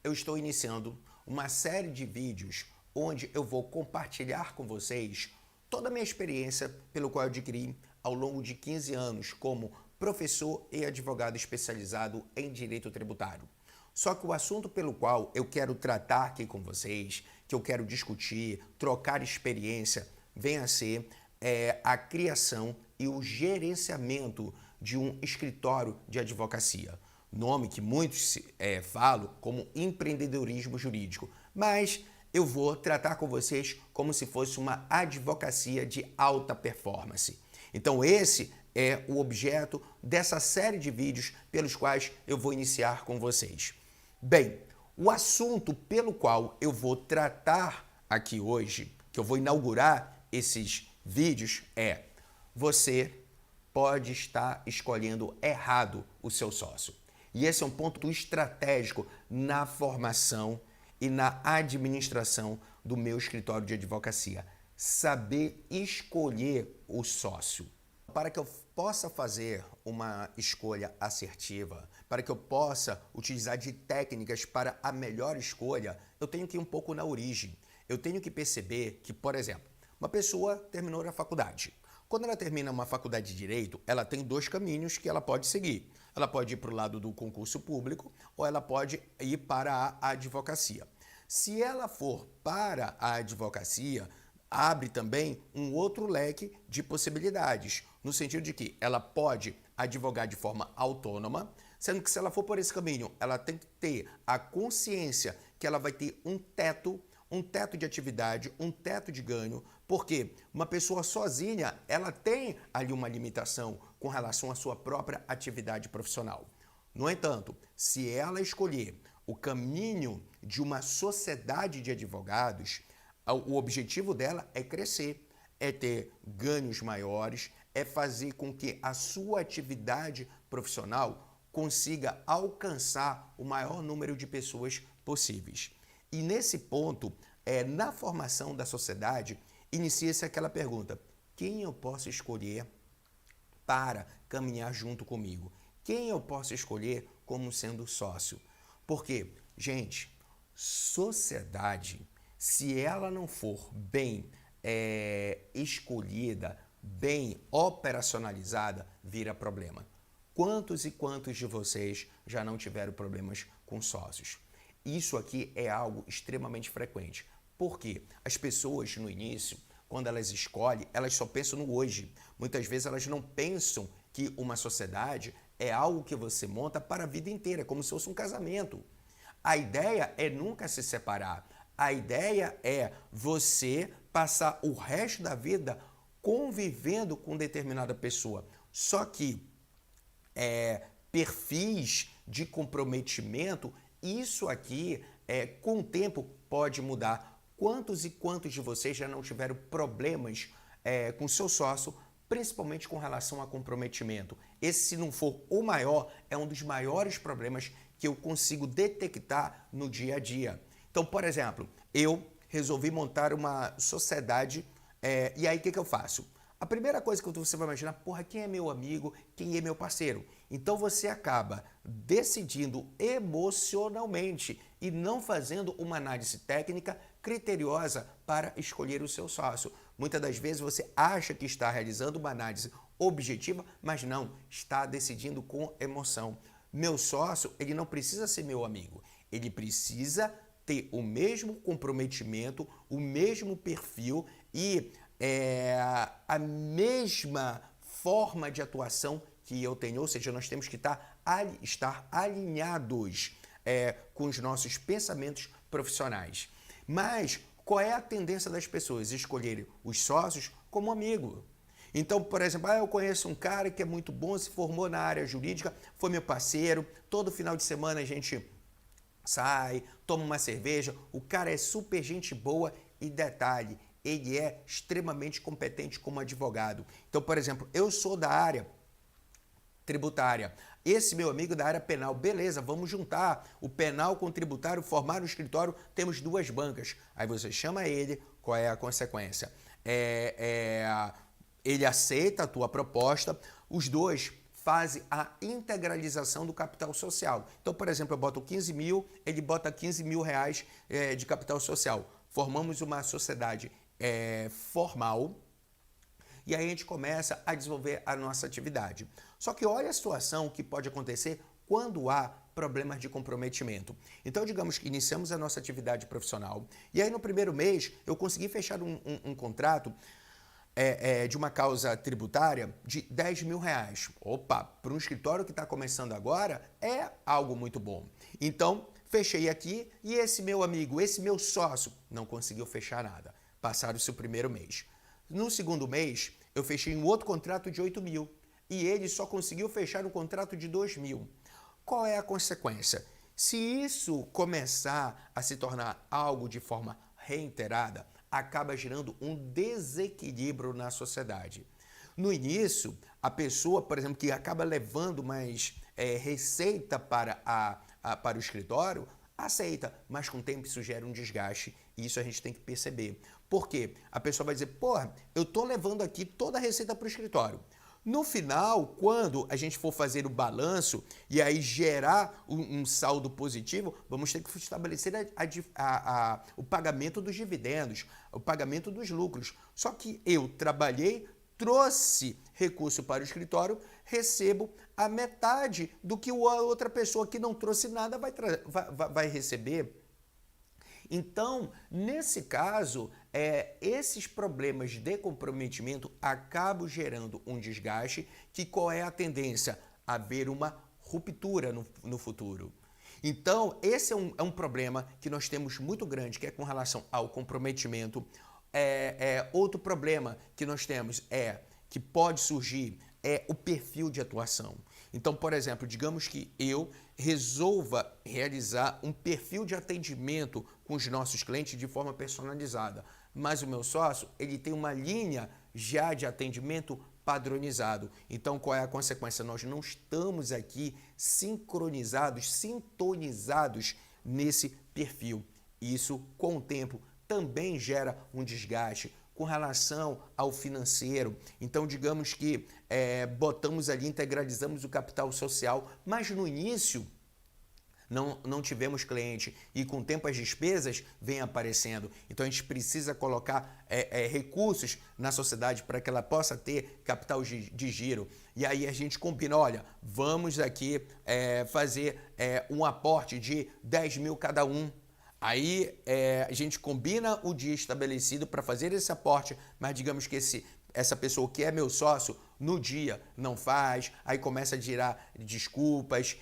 eu estou iniciando uma série de vídeos onde eu vou compartilhar com vocês toda a minha experiência pelo qual eu adquiri ao longo de 15 anos como professor e advogado especializado em direito tributário. Só que o assunto pelo qual eu quero tratar aqui com vocês, que eu quero discutir, trocar experiência, vem a ser a criação e o gerenciamento de um escritório de advocacia. Nome que muitos falam como empreendedorismo jurídico, mas eu vou tratar com vocês como se fosse uma advocacia de alta performance. Então esse é o objeto dessa série de vídeos pelos quais eu vou iniciar com vocês. Bem, o assunto pelo qual eu vou tratar aqui hoje, que eu vou inaugurar esses vídeos é: você pode estar escolhendo errado o seu sócio. E esse é um ponto estratégico na formação e na administração do meu escritório de advocacia. Saber escolher o sócio. Para que eu possa fazer uma escolha assertiva, para que eu possa utilizar de técnicas para a melhor escolha, eu tenho que ir um pouco na origem. Eu tenho que perceber que, por exemplo, uma pessoa terminou a faculdade. Quando ela termina uma faculdade de Direito, ela tem dois caminhos que ela pode seguir. Ela pode ir para o lado do concurso público ou ela pode ir para a advocacia. Se ela for para a advocacia, abre também um outro leque de possibilidades, no sentido de que ela pode advogar de forma autônoma, sendo que se ela for por esse caminho, ela tem que ter a consciência que ela vai ter um teto de atividade, um teto de ganho, porque uma pessoa sozinha, ela tem ali uma limitação com relação à sua própria atividade profissional. No entanto, se ela escolher o caminho de uma sociedade de advogados, o objetivo dela é crescer, é ter ganhos maiores, é fazer com que a sua atividade profissional consiga alcançar o maior número de pessoas possíveis. E nesse ponto, na formação da sociedade, inicia-se aquela pergunta: quem eu posso escolher para caminhar junto comigo? Quem eu posso escolher como sendo sócio? Porque, gente, sociedade, se ela não for bem escolhida, bem operacionalizada, vira problema. Quantos e quantos de vocês já não tiveram problemas com sócios? Isso aqui é algo extremamente frequente. Por quê? As pessoas no início, quando elas escolhem, elas só pensam no hoje. Muitas vezes elas não pensam que uma sociedade é algo que você monta para a vida inteira, como se fosse um casamento. A ideia é nunca se separar. A ideia é você passar o resto da vida convivendo com determinada pessoa. Só que perfis de comprometimento, isso aqui, com o tempo, pode mudar. Quantos e quantos de vocês já não tiveram problemas com seu sócio, principalmente com relação a comprometimento? Esse, se não for o maior, é um dos maiores problemas que eu consigo detectar no dia a dia. Então, por exemplo, eu resolvi montar uma sociedade e aí o que eu faço? A primeira coisa que você vai imaginar: porra, quem é meu amigo, quem é meu parceiro? Então você acaba decidindo emocionalmente e não fazendo uma análise técnica criteriosa para escolher o seu sócio. Muitas das vezes você acha que está realizando uma análise objetiva, mas não, está decidindo com emoção. Meu sócio, ele não precisa ser meu amigo, ele precisa ter o mesmo comprometimento, o mesmo perfil e a mesma forma de atuação que eu tenho, ou seja, nós temos que estar alinhados com os nossos pensamentos profissionais. Mas qual é a tendência das pessoas? Escolherem os sócios como amigo. Então, por exemplo, eu conheço um cara que é muito bom, se formou na área jurídica, foi meu parceiro, todo final de semana a gente sai, toma uma cerveja, o cara é super gente boa e detalhe, ele é extremamente competente como advogado. Então, por exemplo, eu sou da área tributária, esse meu amigo da área penal, beleza, vamos juntar o penal com o tributário, formar um escritório, temos duas bancas. Aí você chama ele, qual é a consequência? Ele aceita a tua proposta, os dois faz a integralização do capital social. Então, por exemplo, eu boto 15 mil, ele bota 15 mil reais de capital social. Formamos uma sociedade formal e aí a gente começa a desenvolver a nossa atividade. Só que olha a situação que pode acontecer quando há problemas de comprometimento. Então, digamos que iniciamos a nossa atividade profissional e aí no primeiro mês eu consegui fechar um contrato de uma causa tributária de 10 mil reais. Opa, para um escritório que está começando agora, é algo muito bom. Então, fechei aqui e esse meu amigo, esse meu sócio, não conseguiu fechar nada. Passaram-se o primeiro mês. No segundo mês, eu fechei um outro contrato de 8 mil e ele só conseguiu fechar um contrato de 2 mil. Qual é a consequência? Se isso começar a se tornar algo de forma reiterada, acaba gerando um desequilíbrio na sociedade. No início, a pessoa, por exemplo, que acaba levando mais receita para o escritório, aceita, mas com o tempo isso gera um desgaste e isso a gente tem que perceber. Por quê? A pessoa vai dizer, porra, eu estou levando aqui toda a receita para o escritório. No final, quando a gente for fazer o balanço e aí gerar um saldo positivo, vamos ter que estabelecer o pagamento dos dividendos, o pagamento dos lucros. Só que eu trabalhei, trouxe recurso para o escritório, recebo a metade do que a outra pessoa que não trouxe nada vai receber. Então, nesse caso, esses problemas de comprometimento acabam gerando um desgaste, que qual é a tendência? Haver uma ruptura no futuro. Então, esse é um problema que nós temos muito grande, que é com relação ao comprometimento. Outro problema que nós temos que pode surgir é o perfil de atuação. Então, por exemplo, digamos que eu resolva realizar um perfil de atendimento com os nossos clientes de forma personalizada, mas o meu sócio, ele tem uma linha já de atendimento padronizado. Então, qual é a consequência? Nós não estamos aqui sincronizados, sintonizados nesse perfil. Isso, com o tempo, também gera um desgaste com relação ao financeiro. Então, digamos que botamos ali, integralizamos o capital social, mas no início não tivemos cliente e com o tempo as despesas vêm aparecendo. Então, a gente precisa colocar recursos na sociedade para que ela possa ter capital de giro. E aí a gente combina, olha, vamos aqui fazer um aporte de 10 mil cada um. Aí a gente combina o dia estabelecido para fazer esse aporte, mas digamos que essa pessoa que é meu sócio, no dia não faz, aí começa a girar desculpas,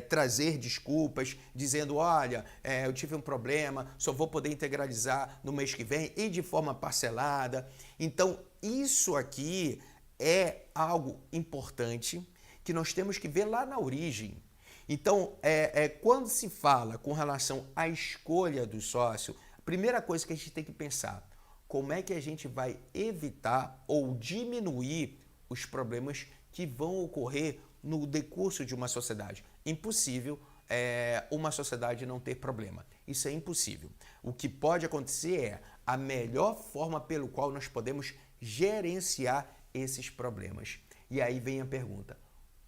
trazer desculpas, dizendo, olha, eu tive um problema, só vou poder integralizar no mês que vem e de forma parcelada. Então, isso aqui é algo importante que nós temos que ver lá na origem. Então, quando se fala com relação à escolha do sócio, a primeira coisa que a gente tem que pensar, como é que a gente vai evitar ou diminuir os problemas que vão ocorrer no decurso de uma sociedade? Impossível uma sociedade não ter problema. Isso é impossível. O que pode acontecer é a melhor forma pelo qual nós podemos gerenciar esses problemas. E aí vem a pergunta,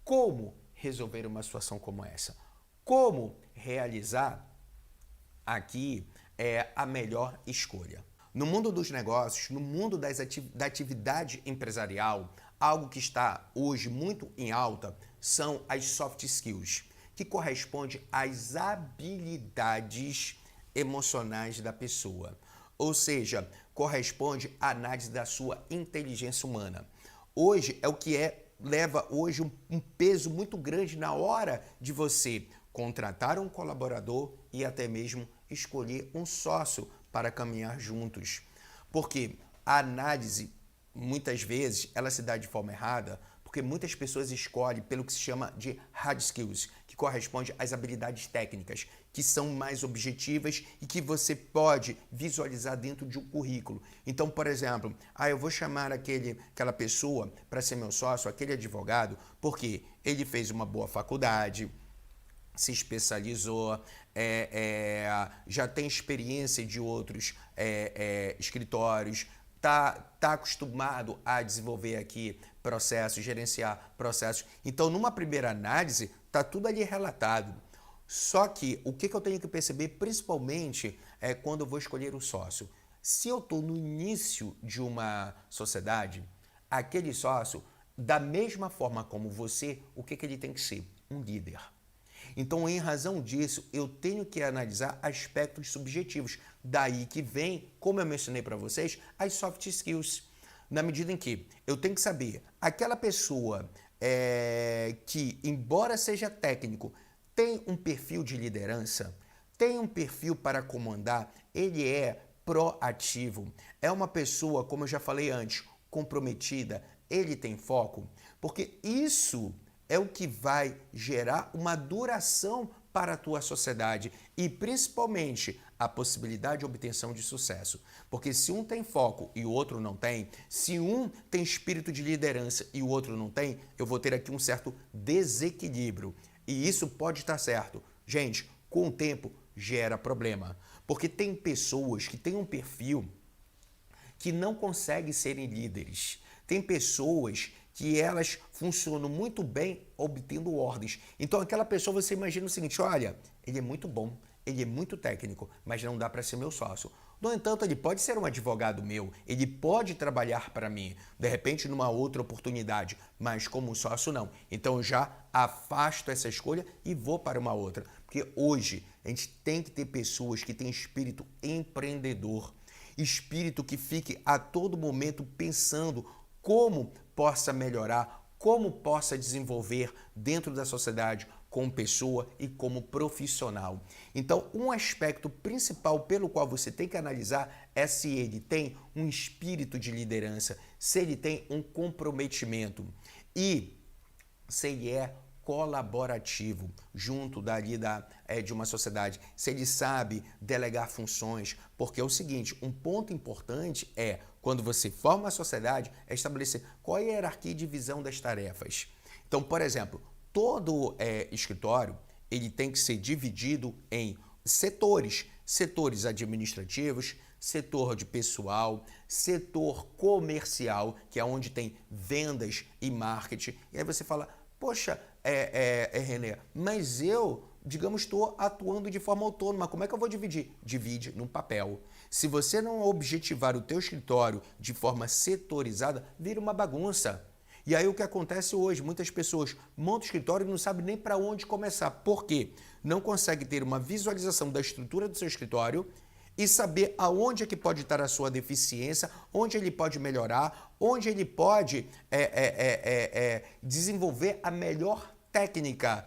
como resolver uma situação como essa? Como realizar aqui a melhor escolha? No mundo dos negócios, no mundo da atividade empresarial, algo que está hoje muito em alta são as soft skills, que corresponde às habilidades emocionais da pessoa. Ou seja, corresponde à análise da sua inteligência humana. Hoje é o que leva hoje um peso muito grande na hora de você contratar um colaborador e até mesmo escolher um sócio para caminhar juntos. Porque a análise, muitas vezes, ela se dá de forma errada, porque muitas pessoas escolhem pelo que se chama de hard skills, que corresponde às habilidades técnicas, que são mais objetivas e que você pode visualizar dentro de um currículo. Então, por exemplo, eu vou chamar aquela pessoa para ser meu sócio, aquele advogado, porque ele fez uma boa faculdade, se especializou, já tem experiência de outros escritórios, tá acostumado a desenvolver aqui processos. Então, numa primeira análise, está tudo ali relatado. Só que o que eu tenho que perceber, principalmente, é quando eu vou escolher o sócio. Se eu estou no início de uma sociedade, aquele sócio, da mesma forma como você, o que ele tem que ser? Um líder. Então, em razão disso, eu tenho que analisar aspectos subjetivos. Daí que vem, como eu mencionei para vocês, as soft skills. Na medida em que eu tenho que saber, aquela pessoa que, embora seja técnico, tem um perfil de liderança, tem um perfil para comandar, ele é proativo, é uma pessoa, como eu já falei antes, comprometida, ele tem foco, porque isso é o que vai gerar uma duração para a tua sociedade e principalmente a possibilidade de obtenção de sucesso. Porque se um tem foco e o outro não tem, se um tem espírito de liderança e o outro não tem, eu vou ter aqui um certo desequilíbrio. E isso pode estar certo. Gente, com o tempo gera problema. Porque tem pessoas que têm um perfil que não conseguem serem líderes. Tem pessoas que elas funcionam muito bem obtendo ordens. Então aquela pessoa, você imagina o seguinte, olha, ele é muito bom, ele é muito técnico, mas não dá para ser meu sócio. No entanto, ele pode ser um advogado meu, ele pode trabalhar para mim, de repente numa outra oportunidade, mas como sócio não. Então eu já afasto essa escolha e vou para uma outra. Porque hoje a gente tem que ter pessoas que têm espírito empreendedor, espírito que fique a todo momento pensando como possa melhorar, como possa desenvolver dentro da sociedade como pessoa e como profissional. Então, um aspecto principal pelo qual você tem que analisar é se ele tem um espírito de liderança, se ele tem um comprometimento e se ele é colaborativo junto de uma sociedade, se ele sabe delegar funções, porque é o seguinte, um ponto importante é, quando você forma a sociedade, é estabelecer qual é a hierarquia e divisão das tarefas. Então, por exemplo, todo escritório ele tem que ser dividido em setores administrativos, setor de pessoal, setor comercial, que é onde tem vendas e marketing. E aí você fala, poxa, René, mas eu, digamos, estou atuando de forma autônoma, como é que eu vou dividir? Divide num papel. Se você não objetivar o teu escritório de forma setorizada, vira uma bagunça. E aí o que acontece hoje, muitas pessoas montam o escritório e não sabem nem para onde começar. Por quê? Não consegue ter uma visualização da estrutura do seu escritório e saber aonde é que pode estar a sua deficiência, onde ele pode melhorar, onde ele pode desenvolver a melhor técnica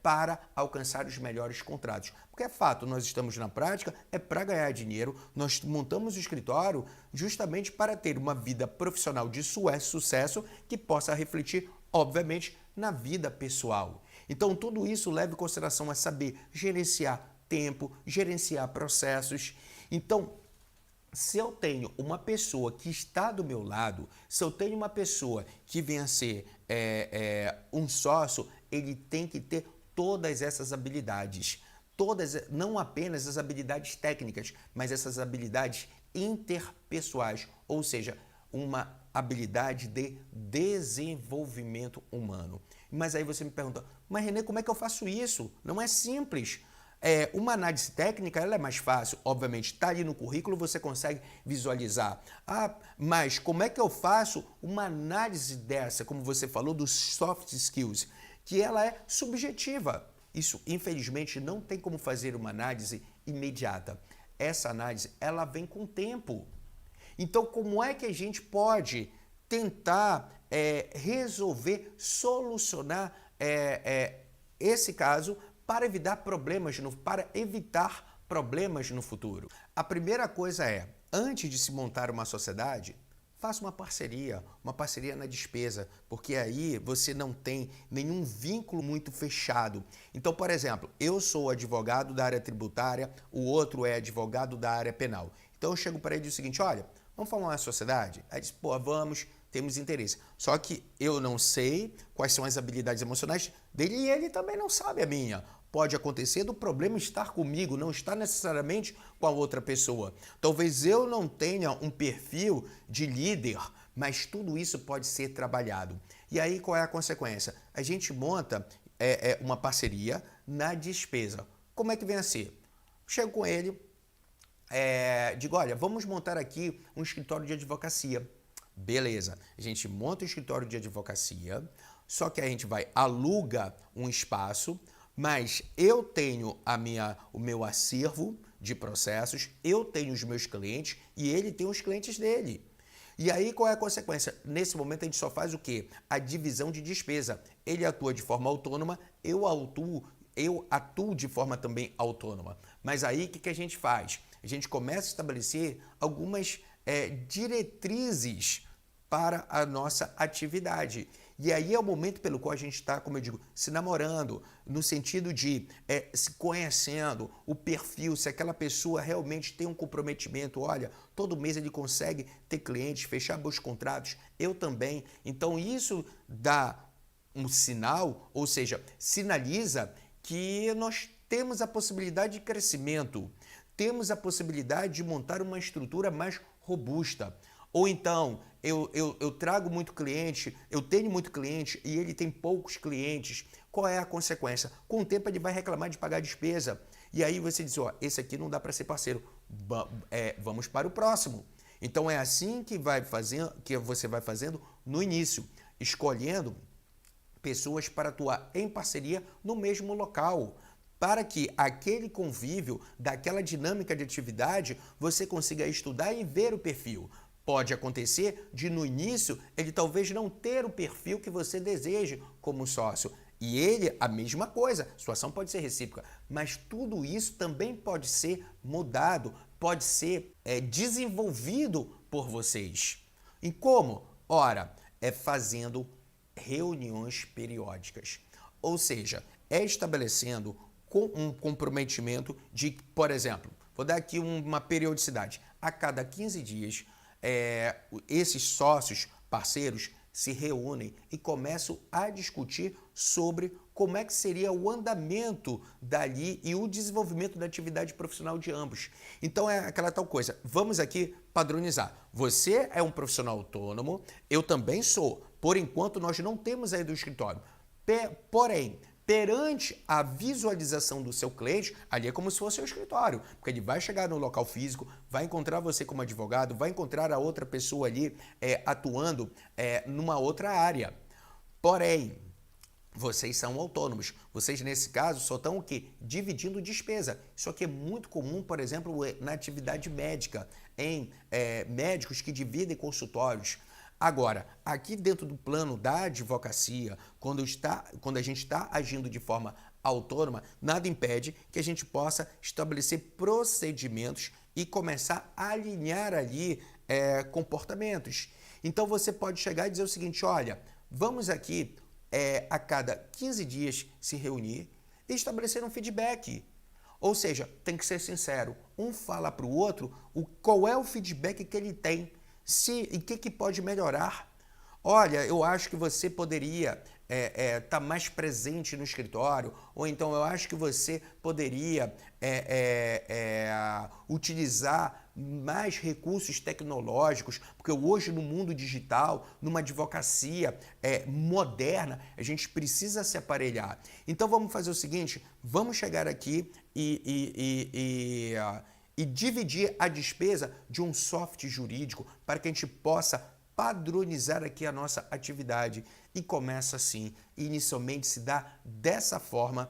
para alcançar os melhores contratos. Porque é fato, nós estamos na prática, é para ganhar dinheiro, nós montamos o escritório justamente para ter uma vida profissional de sucesso que possa refletir, obviamente, na vida pessoal. Então, tudo isso leva em consideração a saber gerenciar tempo, gerenciar processos. Então, se eu tenho uma pessoa que está do meu lado, se eu tenho uma pessoa que venha a ser um sócio, ele tem que ter todas essas habilidades. Não apenas as habilidades técnicas, mas essas habilidades interpessoais, ou seja, uma habilidade de desenvolvimento humano. Mas aí você me pergunta, mas René, como é que eu faço isso? Não é simples. Uma análise técnica ela é mais fácil, obviamente, está ali no currículo, você consegue visualizar. Mas como é que eu faço uma análise dessa, como você falou, dos soft skills, que ela é subjetiva? Isso, infelizmente, não tem como fazer uma análise imediata. Essa análise, ela vem com o tempo. Então, como é que a gente pode tentar resolver, solucionar esse caso para evitar problemas no futuro? A primeira coisa é, antes de se montar uma sociedade, faça uma parceria na despesa, porque aí você não tem nenhum vínculo muito fechado. Então, por exemplo, eu sou advogado da área tributária, o outro é advogado da área penal. Então eu chego para ele e digo o seguinte, olha, vamos formar uma sociedade? Aí diz, pô, vamos, temos interesse. Só que eu não sei quais são as habilidades emocionais dele e ele também não sabe a minha. Pode acontecer do problema estar comigo, não estar necessariamente com a outra pessoa. Talvez eu não tenha um perfil de líder mas tudo isso pode ser trabalhado. E aí qual é a consequência? A gente monta uma parceria na despesa. Como é que vem a ser? Chego com ele, digo, olha, vamos montar aqui um escritório de advocacia. Beleza, a gente monta o escritório de advocacia, só que a gente aluga um espaço, mas eu tenho o meu acervo de processos, eu tenho os meus clientes e ele tem os clientes dele. E aí qual é a consequência? Nesse momento a gente só faz o quê? A divisão de despesa. Ele atua de forma autônoma, eu atuo de forma também autônoma. Mas aí o que a gente faz? A gente começa a estabelecer algumas diretrizes para a nossa atividade. E aí é o momento pelo qual a gente está, como eu digo, se namorando, no sentido de se conhecendo, o perfil, se aquela pessoa realmente tem um comprometimento, olha, todo mês ele consegue ter clientes, fechar bons contratos, eu também. Então isso dá um sinal, ou seja, sinaliza que nós temos a possibilidade de crescimento, temos a possibilidade de montar uma estrutura mais robusta. Ou então, eu trago muito cliente, eu tenho muito cliente e ele tem poucos clientes. Qual é a consequência? Com o tempo ele vai reclamar de pagar despesa. E aí você diz, ó, esse aqui não dá para ser parceiro, vamos para o próximo. Então é assim que você vai fazendo no início, escolhendo pessoas para atuar em parceria no mesmo local, para que aquele convívio, daquela dinâmica de atividade, você consiga estudar e ver o perfil. Pode acontecer de, no início, ele talvez não ter o perfil que você deseje como sócio. E ele, a mesma coisa, a situação pode ser recíproca, mas tudo isso também pode ser mudado, pode ser desenvolvido por vocês. E como? Ora, fazendo reuniões periódicas. Ou seja, estabelecendo um comprometimento de, por exemplo, vou dar aqui uma periodicidade. A cada 15 dias, esses sócios, parceiros, se reúnem e começam a discutir sobre como é que seria o andamento dali e o desenvolvimento da atividade profissional de ambos. Então é aquela tal coisa, vamos aqui padronizar. Você é um profissional autônomo, eu também sou. Por enquanto nós não temos aí do escritório. Porém, perante a visualização do seu cliente, ali é como se fosse o escritório, porque ele vai chegar no local físico, vai encontrar você como advogado, vai encontrar a outra pessoa ali atuando numa outra área. Porém, vocês são autônomos. Vocês, nesse caso, só estão o quê? Dividindo despesa. Isso aqui é muito comum, por exemplo, na atividade médica, em médicos que dividem consultórios. Agora, aqui dentro do plano da advocacia, quando a gente está agindo de forma autônoma, nada impede que a gente possa estabelecer procedimentos e começar a alinhar ali comportamentos. Então você pode chegar e dizer o seguinte, olha, vamos aqui a cada 15 dias se reunir e estabelecer um feedback. Ou seja, tem que ser sincero, um fala para o outro qual é o feedback que ele tem, e o que pode melhorar. Olha, eu acho que você poderia estar mais presente no escritório, ou então eu acho que você poderia utilizar mais recursos tecnológicos, porque hoje no mundo digital, numa advocacia moderna, a gente precisa se aparelhar. Então vamos fazer o seguinte, vamos chegar aqui e dividir a despesa de um software jurídico para que a gente possa padronizar aqui a nossa atividade. E começa assim, inicialmente se dá dessa forma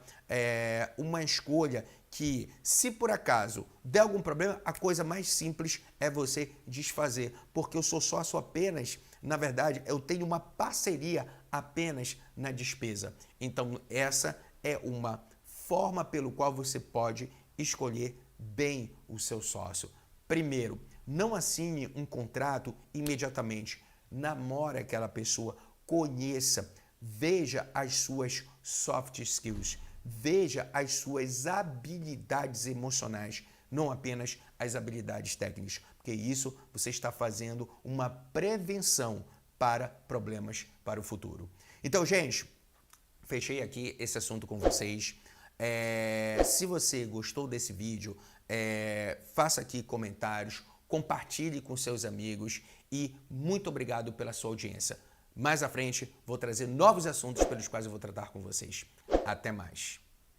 uma escolha que, se por acaso der algum problema, a coisa mais simples é você desfazer, porque eu sou sócio apenas, na verdade, eu tenho uma parceria apenas na despesa. Então essa é uma forma pelo qual você pode escolher bem o seu sócio. Primeiro, não assine um contrato imediatamente. Namore aquela pessoa, conheça, veja as suas soft skills, veja as suas habilidades emocionais, não apenas as habilidades técnicas, porque isso você está fazendo uma prevenção para problemas para o futuro. Então, gente, fechei aqui esse assunto com vocês. Se você gostou desse vídeo, faça aqui comentários, compartilhe com seus amigos e muito obrigado pela sua audiência. Mais à frente, vou trazer novos assuntos pelos quais eu vou tratar com vocês. Até mais.